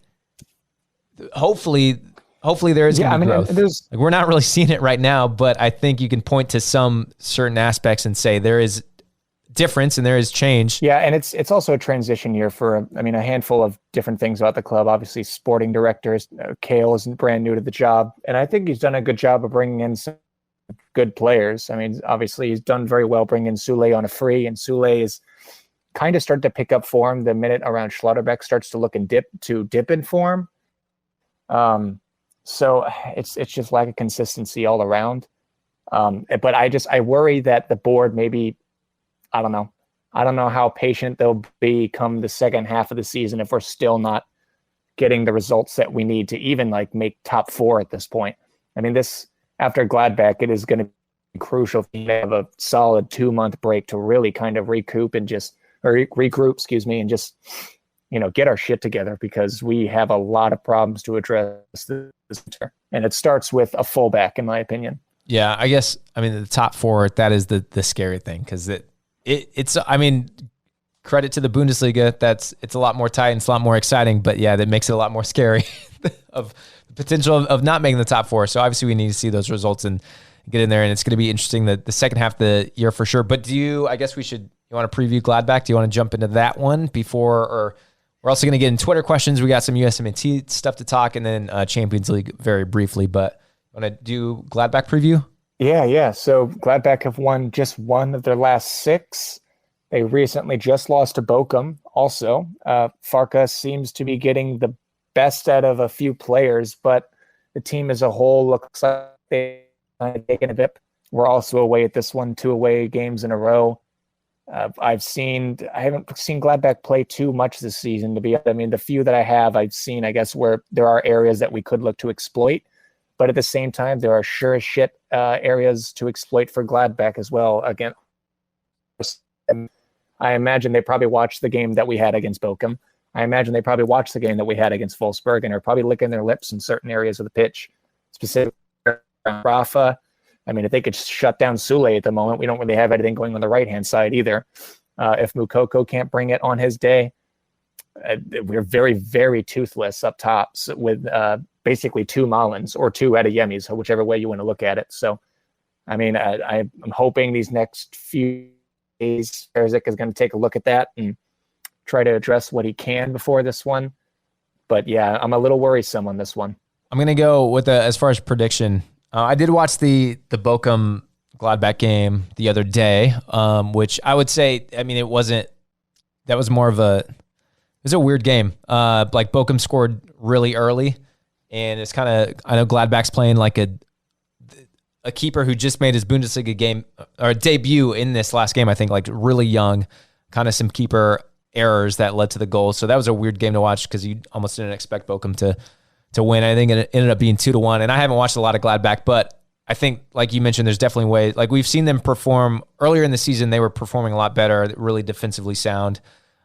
hopefully there is going to be growth. We're not really seeing it right now, but I think you can point to some certain aspects and say there is difference and there is change. Yeah, and it's also a transition year for a handful of different things about the club. Obviously, sporting directors, Kale isn't brand new to the job, and I think he's done a good job of bringing in some good players. Obviously, he's done very well bringing in Sule on a free, and Sule is kind of starting to pick up form the minute around Schlotterbeck starts to look and dip in form. So it's just lack of consistency all around. But I worry that the board maybe, I don't know how patient they'll be come the second half of the season if we're still not getting the results that we need to even like make top 4 at this point. I mean, this after Gladbach, it is going to be crucial to have a solid 2-month break to really kind of regroup and just get our shit together, because we have a lot of problems to address this winter. And it starts with a fullback, in my opinion. Yeah, I guess, I mean, the top 4, that is the scary thing, because it's, I mean, credit to the Bundesliga, it's a lot more tight and it's a lot more exciting, but yeah, that makes it a lot more scary of the potential of not making the top 4. So obviously we need to see those results and get in there, and it's going to be interesting the second half of the year for sure. But I guess you want to preview Gladbach? Do you want to jump into that one before, or we're also going to get in Twitter questions. We got some USMNT stuff to talk, and then Champions League very briefly, but want to do Gladbach preview? Yeah. So Gladbach have won just 1 of their last 6. They recently just lost to Bochum. Also, Farke seems to be getting the best out of a few players, but the team as a whole looks like they've taken a bit. We're also away at this one, 2 away games in a row. I haven't seen Gladbach play too much this season. The few that I have, I've seen, I guess, where there are areas that we could look to exploit. But at the same time, there are sure as shit areas to exploit for Gladbach as well. Again, I imagine they probably watched the game that we had against Bochum. I imagine they probably watched the game that we had against Wolfsburg and are probably licking their lips in certain areas of the pitch, specifically Rafa. I mean, if they could shut down Sule at the moment, we don't really have anything going on the right-hand side either. If Moukoko can't bring it on his day, we're very, very toothless up top with basically 2 Malins or 2 Adeyemis, whichever way you want to look at it. So, I mean, I'm hoping these next few days, Terzic is going to take a look at that and try to address what he can before this one. But yeah, I'm a little worrisome on this one. I'm going to go with as far as prediction. I did watch the Bochum Gladbach game the other day, which I would say, I mean, it was a weird game. Like Bochum scored really early, and it's kind of, I know Gladbach's playing like a keeper who just made his Bundesliga game or debut in this last game, I think, like really young, kind of some keeper errors that led to the goal. So that was a weird game to watch because you almost didn't expect Bochum to win. I think it ended up being 2-1, and I haven't watched a lot of Gladbach, but I think, like you mentioned, there's definitely ways, like we've seen them perform earlier in the season. They were performing a lot better, really defensively sound.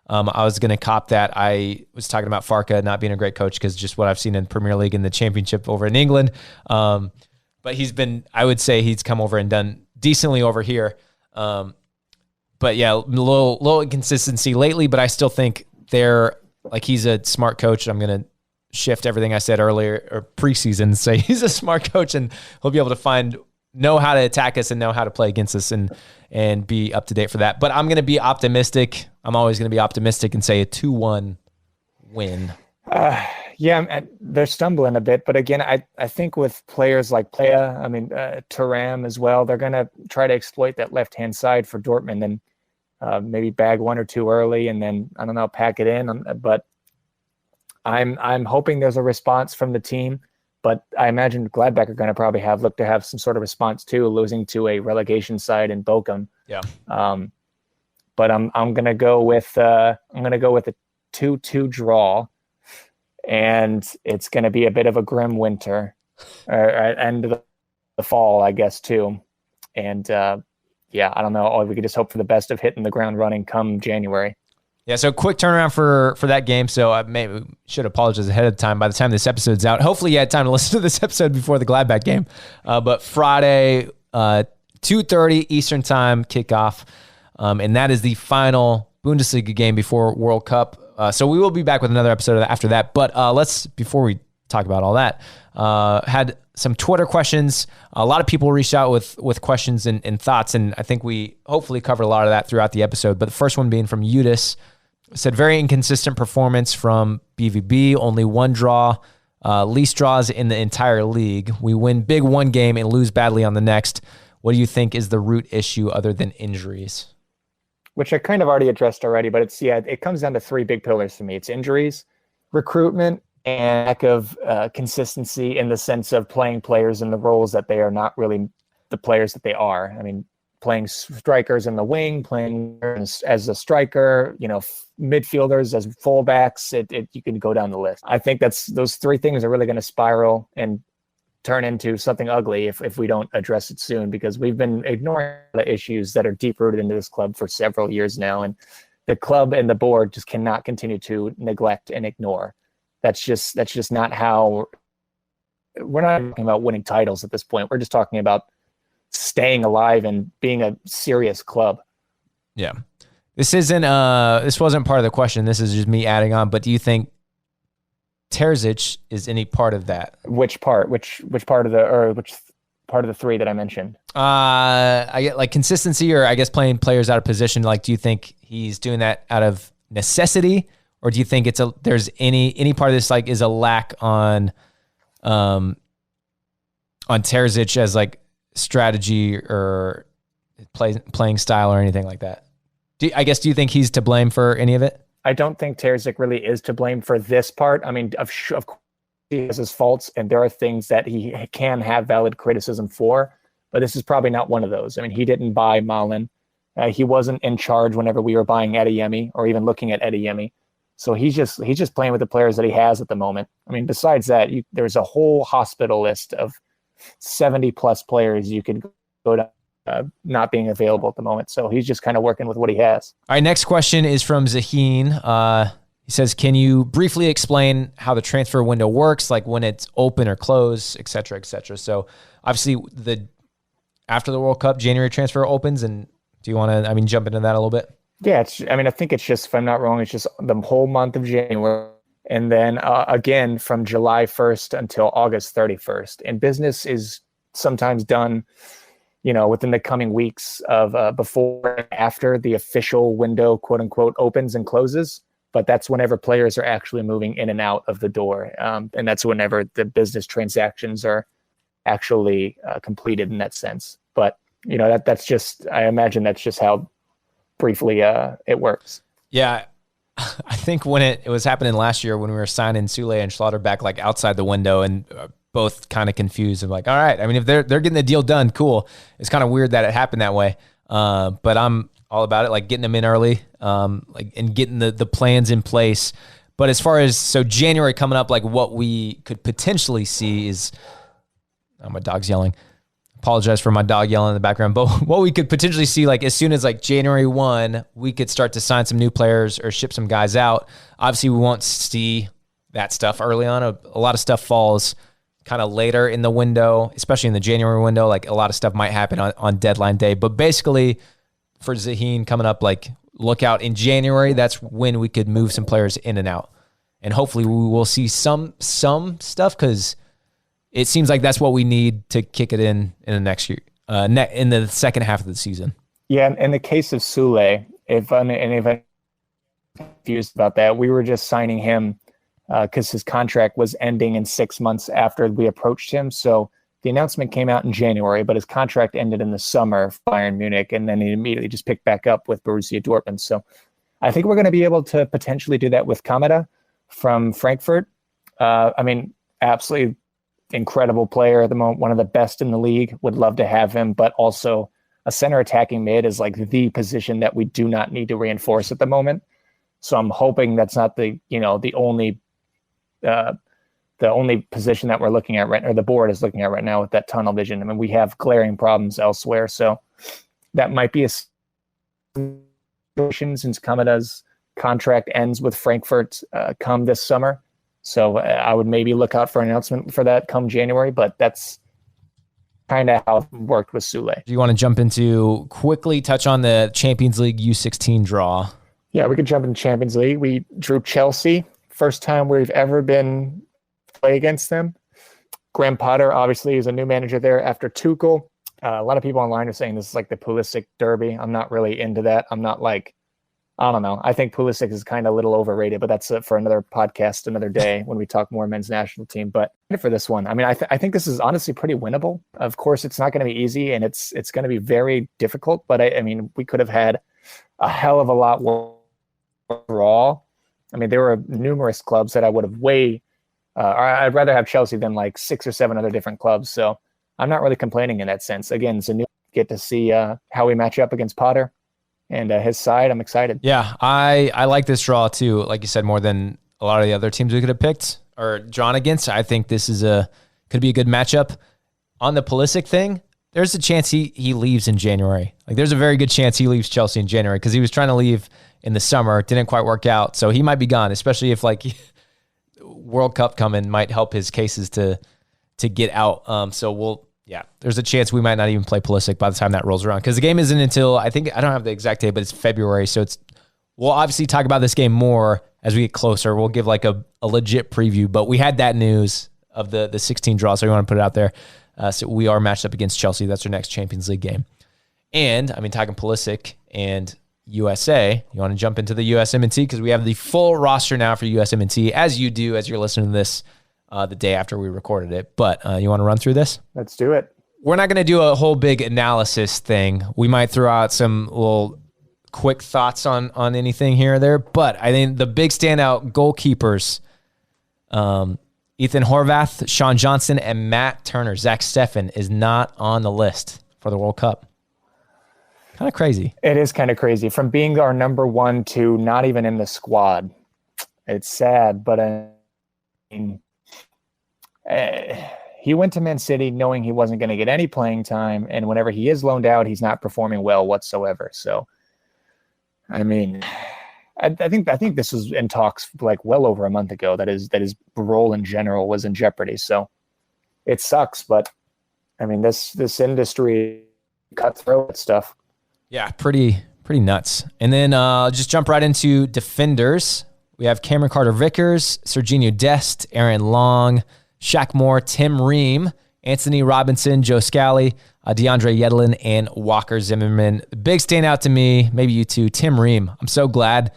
I was going to cop that. I was talking about Farke not being a great coach because just what I've seen in Premier League and the Championship over in England. But I would say he's come over and done decently over here. But yeah, a little inconsistency lately, but I still think he's a smart coach. I'm going to shift everything I said earlier or preseason and say he's a smart coach, and he'll be able to know how to attack us and know how to play against us and be up to date for that. But I'm going to be optimistic. I'm always going to be optimistic and say a 2-1 win. Yeah, they're stumbling a bit, but again, I think with players like Playa, Thuram as well, they're going to try to exploit that left-hand side for Dortmund and maybe bag 1 or 2 early, and then, I don't know, pack it in. But I'm hoping there's a response from the team, but I imagine Gladbach are going to probably look to have some sort of response too, losing to a relegation side in Bochum. Yeah. But I'm going to go with a 2-2 draw. And it's going to be a bit of a grim winter, end of the fall, I guess, too. And I don't know. We could just hope for the best of hitting the ground running come January. Yeah, so quick turnaround for that game. So I maybe should apologize ahead of time. By the time this episode's out, hopefully you had time to listen to this episode before the Gladbach game. But Friday, 2:30 Eastern time kickoff, and that is the final Bundesliga game before World Cup. So we will be back with another episode after that. But before we talk about all that, had some Twitter questions. A lot of people reached out with questions and thoughts, and I think we hopefully covered a lot of that throughout the episode. But the first one being from Eudes, said very inconsistent performance from BVB, only 1 draw, least draws in the entire league. We win big one game and lose badly on the next. What do you think is the root issue other than injuries? Which I kind of already addressed already, but it comes down to 3 big pillars for me. It's injuries, recruitment, and lack of consistency in the sense of playing players in the roles that they are not really the players that they are. I mean, playing strikers in the wing, playing as a striker, midfielders as fullbacks. You can go down the list. I think those three things are really going to spiral and turn into something ugly if we don't address it soon, because we've been ignoring the issues that are deep rooted into this club for several years now. And the club and the board just cannot continue to neglect and ignore. That's just not how. We're not talking about winning titles at this point. We're just talking about staying alive and being a serious club. Yeah. This wasn't part of the question. This is just me adding on, but do you think Terzic is any part of that? Which part? Which part of the three that I mentioned? I get like consistency, or I guess playing players out of position. Like, do you think he's doing that out of necessity, or do you think there's any part of this like is a lack on Terzic as like strategy or playing style or anything like that? Do you think he's to blame for any of it? I don't think Terzic really is to blame for this part. I mean, of course he has his faults, and there are things that he can have valid criticism for, but this is probably not one of those. I mean, he didn't buy Malen. He wasn't in charge whenever we were buying Adeyemi or even looking at Adeyemi. So he's just playing with the players that he has at the moment. I mean, besides that, there's a whole hospital list of 70 plus players you could go to not being available at the moment. So he's just kind of working with what he has. All right, next question is from Zaheen. He says, can you briefly explain how the transfer window works, like when it's open or closed, et cetera, et cetera? So obviously after the World Cup, January transfer opens, and do you want to, jump into that a little bit? Yeah, I think it's just, if I'm not wrong, it's just the whole month of January. And then again, from July 1st until August 31st. And business is sometimes done, within the coming weeks of before and after the official window, quote unquote, opens and closes. But that's whenever players are actually moving in and out of the door. And that's whenever the business transactions are actually completed in that sense. But, that's just, I imagine that's just how briefly it works. Yeah. I think when it was happening last year when we were signing Sule and Schlotterbeck like outside the window, and both kind of confused and like, all right, if they're getting the deal done, cool. It's kind of weird that it happened that way. But I'm all about it, like getting them in early, and getting the plans in place. But as far as January coming up, like what we could potentially see is, my dog's yelling. Apologize for my dog yelling in the background, but what we could potentially see, like as soon as like January 1, we could start to sign some new players or ship some guys out. Obviously, we won't see that stuff early on. A lot of stuff falls kind of later in the window, especially in the January window. Like a lot of stuff might happen on deadline day, but basically for Zaheen coming up, like look out in January. That's when we could move some players in and out, and hopefully we will see some stuff, because it seems like that's what we need to kick it in the next year, in the second half of the season. Yeah, in the case of Sule, if I'm confused about that, we were just signing him because his contract was ending in 6 months after we approached him. So the announcement came out in January, but his contract ended in the summer for Bayern Munich, and then he immediately just picked back up with Borussia Dortmund. So I think we're going to be able to potentially do that with Kamada from Frankfurt. Absolutely incredible player at the moment, one of the best in the league. Would love to have him, but also a center attacking mid is like the position that we do not need to reinforce at the moment. So I'm hoping that's not the only position that we're looking at right, or the board is looking at right now with that tunnel vision. We have glaring problems elsewhere, so that might be a situation since Kamada's contract ends with Frankfurt come this summer. So I would maybe look out for an announcement for that come January, but that's kind of how it worked with Sule. Do you want to quickly touch on the Champions League U16 draw? Yeah, we could jump into Champions League. We drew Chelsea. First time we've ever been play against them. Graham Potter obviously is a new manager there after Tuchel. A lot of people online are saying this is like the Pulisic derby. I'm not really into that. I'm not like, I don't know. I think Pulisic is kind of a little overrated, but that's for another podcast, another day when we talk more men's national team. But for this one, I think this is honestly pretty winnable. Of course, it's not going to be easy, and it's going to be very difficult. But we could have had a hell of a lot more overall. There were numerous clubs that I would have I'd rather have Chelsea than like 6 or 7 other different clubs. So I'm not really complaining in that sense. Again, Zanuck get to see how we match up against Potter and his side. I'm excited. Yeah, I like this draw too. Like you said, more than a lot of the other teams we could have picked or drawn against. I think this is could be a good matchup. On the Pulisic thing, there's a chance he leaves in January. Like there's a very good chance he leaves Chelsea in January because he was trying to leave in the summer. It didn't quite work out. So he might be gone, especially if like World Cup coming might help his cases to get out. So there's a chance we might not even play Pulisic by the time that rolls around because the game isn't until, I don't have the exact date, but it's February. So we'll obviously talk about this game more as we get closer. We'll give like a legit preview, but we had that news of the 16 draw. So we want to put it out there. So we are matched up against Chelsea. That's our next Champions League game. And talking Pulisic and USA, you want to jump into the USMNT because we have the full roster now for USMNT as you do, as you're listening to this the day after we recorded it. But you want to run through this? Let's do it. We're not going to do a whole big analysis thing. We might throw out some little quick thoughts on anything here or there. But I think the big standout goalkeepers, Ethan Horvath, Sean Johnson, and Matt Turner. Zach Steffen is not on the list for the World Cup. Kind of crazy. It is kind of crazy. From being our number 1 to not even in the squad. It's sad, but he went to Man City knowing he wasn't going to get any playing time, and whenever he is loaned out, he's not performing well whatsoever. So, I think this was in talks like well over a month ago that his role in general was in jeopardy. So it sucks, but this industry cutthroat stuff. Yeah, pretty nuts. And then just jump right into defenders. We have Cameron Carter-Vickers, Serginho Dest, Aaron Long, Shaq Moore, Tim Ream, Anthony Robinson, Joe Scally, DeAndre Yedlin, and Walker Zimmerman. The big standout to me, maybe you too, Tim Ream. I'm so glad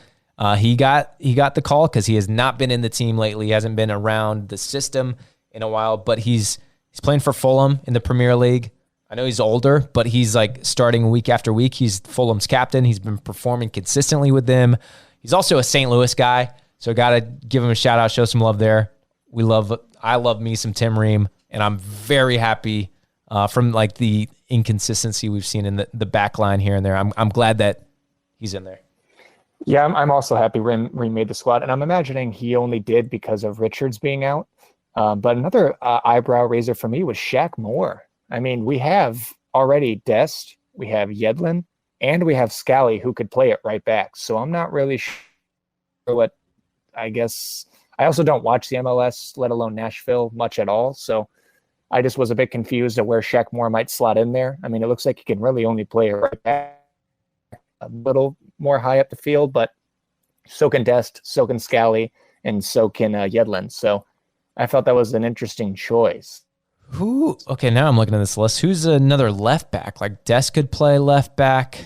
he got the call because he has not been in the team lately. He hasn't been around the system in a while, but he's playing for Fulham in the Premier League. I know he's older, but he's like starting week after week. He's Fulham's captain. He's been performing consistently with them. He's also a St. Louis guy, so got to give him a shout out, show some love there. I love me some Tim Ream, and I'm very happy from like the inconsistency we've seen in the back line here and there. I'm glad that he's in there. Yeah, I'm also happy Ream made the squad, and I'm imagining he only did because of Richards being out. But another eyebrow raiser for me was Shaq Moore. We have already Dest, we have Yedlin, and we have Scally who could play it right back. So I'm not really sure what, I guess, I also don't watch the MLS, let alone Nashville, much at all. So I just was a bit confused of where Shaq Moore might slot in there. It looks like he can really only play it right back, a little more high up the field, but so can Dest, so can Scally, and so can Yedlin. So I felt that was an interesting choice. Okay, now I'm looking at this list. Who's another left back? Like Dest could play left back.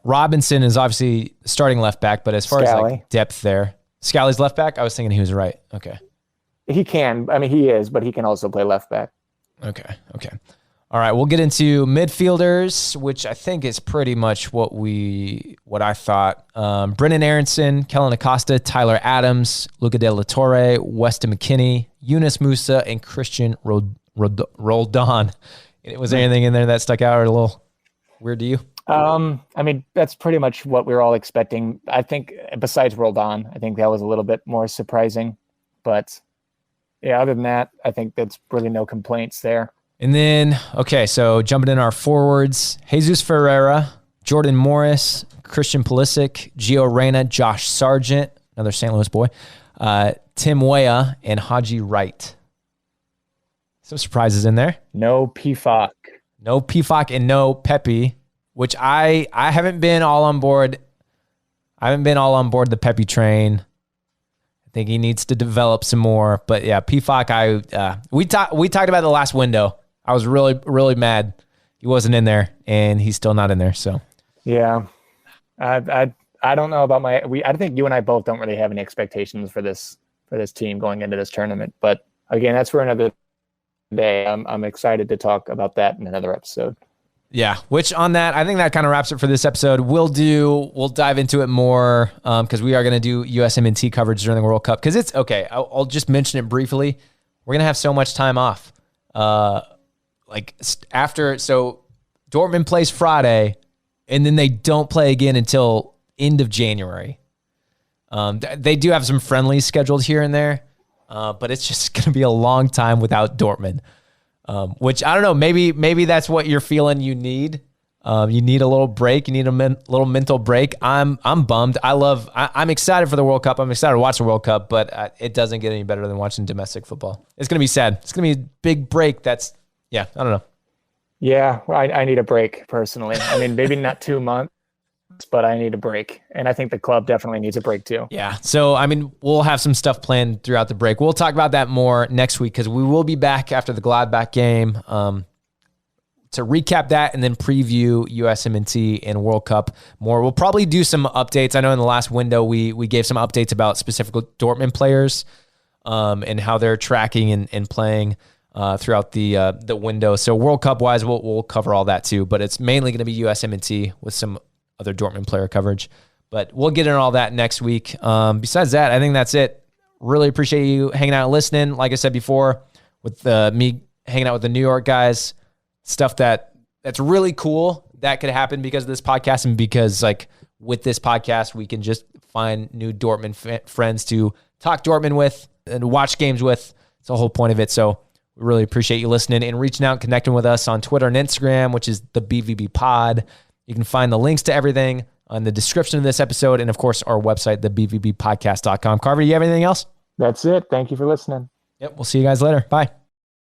Robinson is obviously starting left back, but as far as like depth there, Scally's left back? I was thinking he was right. Okay. He can. He is, but he can also play left back. Okay. All right, we'll get into midfielders, which I think is pretty much what I thought. Brennan Aronson, Kellen Acosta, Tyler Adams, Luca De La Torre, Weston McKennie, Yunus Musa, and Christian Roldan. Was there anything in there that stuck out or a little weird to you? That's pretty much what we were all expecting. I think besides Roldan, I think that was a little bit more surprising. But yeah, other than that, I think that's really no complaints there. And then, so jumping in our forwards, Jesus Ferreira, Jordan Morris, Christian Pulisic, Gio Reyna, Josh Sargent, another St. Louis boy, Tim Weah, and Haji Wright. Some surprises in there. No PFOC. No PFOC and no Pepe, which I haven't been all on board. I haven't been all on board the Pepe train. I think he needs to develop some more. But yeah, PFOC, we talked about the last window. I was really, really mad he wasn't in there, and he's still not in there. So yeah, I don't know about I think you and I both don't really have any expectations for this team going into this tournament. But again, that's for another day. I'm excited to talk about that in another episode. Yeah, which on that, I think that kind of wraps it for this episode. We'll dive into it more because we are going to do USMNT coverage during the World Cup because it's okay. I'll just mention it briefly. We're going to have so much time off. Dortmund plays Friday, and then they don't play again until end of January. They do have some friendlies scheduled here and there, but it's just going to be a long time without Dortmund, which I don't know. Maybe that's what you're feeling you need. You need a little break. You need a little mental break. I'm bummed. I'm excited for the World Cup. I'm excited to watch the World Cup, but it doesn't get any better than watching domestic football. It's going to be sad. It's going to be a big break. I don't know. Yeah, I need a break personally. I mean, maybe not 2 months, but I need a break. And I think the club definitely needs a break too. Yeah. So, I mean, we'll have some stuff planned throughout the break. We'll talk about that more next week because we will be back after the Gladbach game to recap that and then preview USMNT and World Cup more. We'll probably do some updates. I know in the last window we gave some updates about specific Dortmund players and how they're tracking and playing throughout the window. So World Cup wise, we'll cover all that too, but it's mainly going to be USMNT with some other Dortmund player coverage. But we'll get into all that next week. Besides that, I think that's it. Really appreciate you hanging out and listening. Like I said before, with me hanging out with the New York guys, stuff that's really cool that could happen because of this podcast, and because like with this podcast, we can just find new Dortmund friends to talk Dortmund with and watch games with. It's the whole point of it. So we really appreciate you listening and reaching out and connecting with us on Twitter and Instagram, which is the BVBpod. You can find the links to everything on the description of this episode, and of course our website, thebvbpodcast.com. Carver, do you have anything else? That's it. Thank you for listening. Yep. We'll see you guys later. Bye.